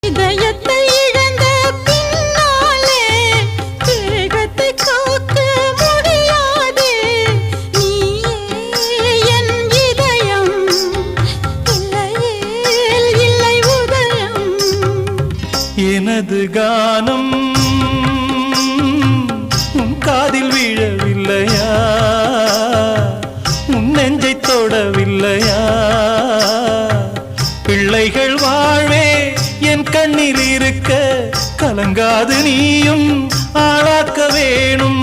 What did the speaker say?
இதயத்தை இழந்த பின்னாலே தேகத்தை காக்க முடியாதே. நீயே என் இதயம், இல்லையே இல்லை உதயம். எனது கானம் உன் காதில் விழவில்லையா? உன் நெஞ்சை தொடவில்லையா? பிள்ளைகள் வாழ்வே என் கண்ணில் இருக்க கலங்காது நீயும் ஆளாக்க வேணும்.